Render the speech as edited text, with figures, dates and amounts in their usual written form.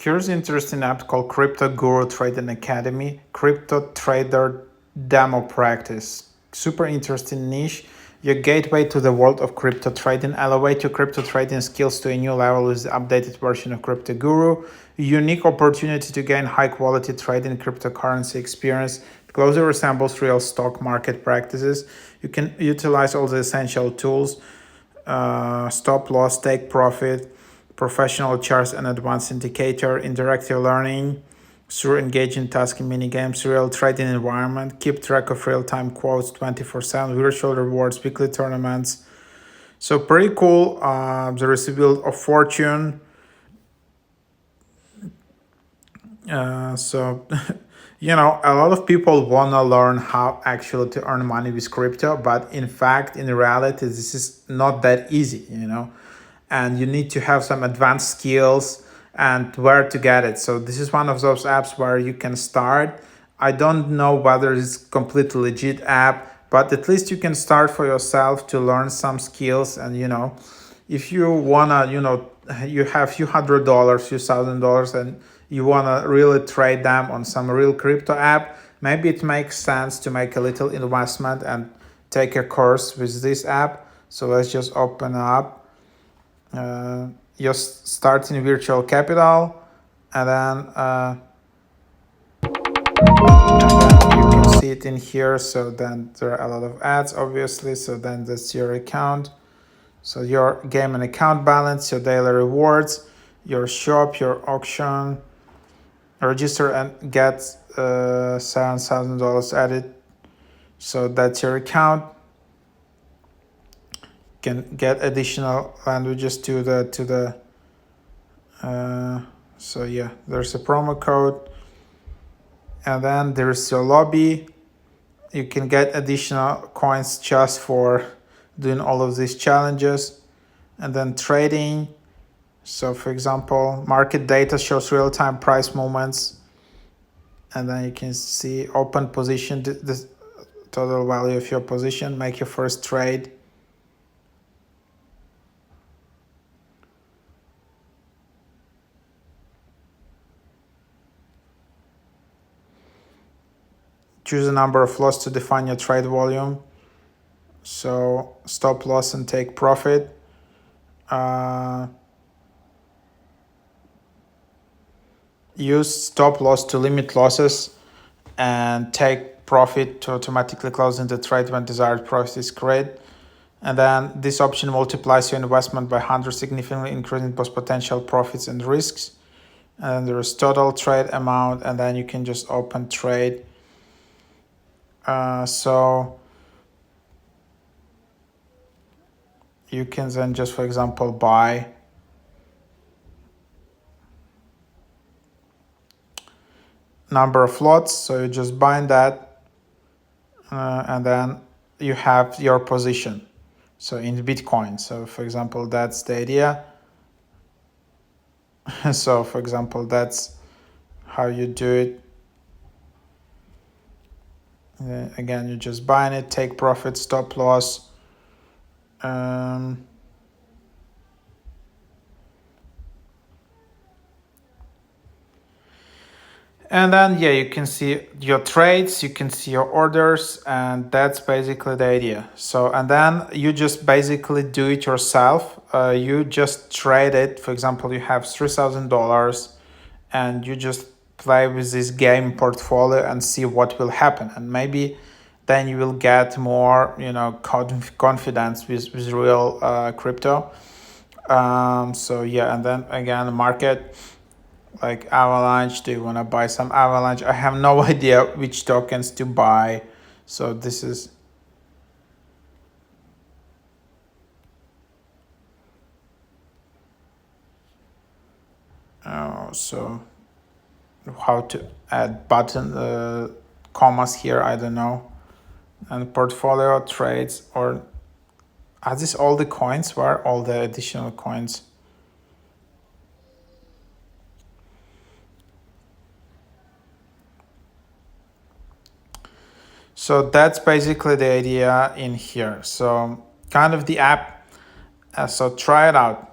Here's an interesting app called Cryptoguru Trading Academy, Crypto Trader Demo Practice. Super interesting niche. Your gateway to the world of crypto trading. Elevate your crypto trading skills to a new level with the updated version of Cryptoguru. Unique opportunity to gain high quality trading cryptocurrency experience. It closely resembles real stock market practices. You can utilize all the essential tools, stop loss, take profit, professional charts and advanced indicator, interactive learning through engaging tasking minigames, real trading environment, keep track of real-time quotes 24/7, virtual rewards, weekly tournaments. So pretty cool. There is a Wheel of Fortune. So a lot of people want to learn how actually to earn money with crypto, but in fact, in reality, this is not that easy. And you need to have some advanced skills and where to get it. So this is one of those apps where you can start. I don't know whether it's completely legit app, but at least you can start for yourself to learn some skills. And if you wanna, you have few $100, few $1,000, and you wanna really trade them on some real crypto app, maybe it makes sense to make a little investment and take a course with this app. So let's just open up. Just start in virtual capital, and then you can see it in here. So then there are a lot of ads, obviously. So then that's your account. So your game and account balance, your daily rewards, your shop, your auction, register and get $7,000 added. So that's your account. Can get additional languages to the so yeah, there's a promo code, and then there's your lobby. You can get additional coins just for doing all of these challenges. And then trading. So for example, market data shows real-time price movements, and then you can see open position, the total value of your position, make your first trade. Choose a number of lots to define your trade volume. So stop loss and take profit. Use stop loss to limit losses and take profit to automatically closing the trade when desired profit is created. And then this option multiplies your investment by 100, significantly increasing both potential profits and risks. And then there is total trade amount, and then you can just open trade. So you can then just, for example, buy number of lots. So you just bind that, and then you have your position. So in Bitcoin. So for example, that's the idea. So for example, that's how you do it. Again, you just bind it, take profit, stop loss. And then you can see your trades, you can see your orders, and that's basically the idea. So and then you just basically do it yourself. You just trade it. For example, you have $3,000, and you just play with this game portfolio and see what will happen. And maybe then you will get more, confidence with real crypto. So yeah, and then again, the market, like Avalanche. Do you want to buy some Avalanche? I have no idea which tokens to buy. So this is so how to add button commas here, I don't know. And portfolio trades, or are these all the coins? Where are all the additional coins? So that's basically the idea in here. So kind of the app. So try it out.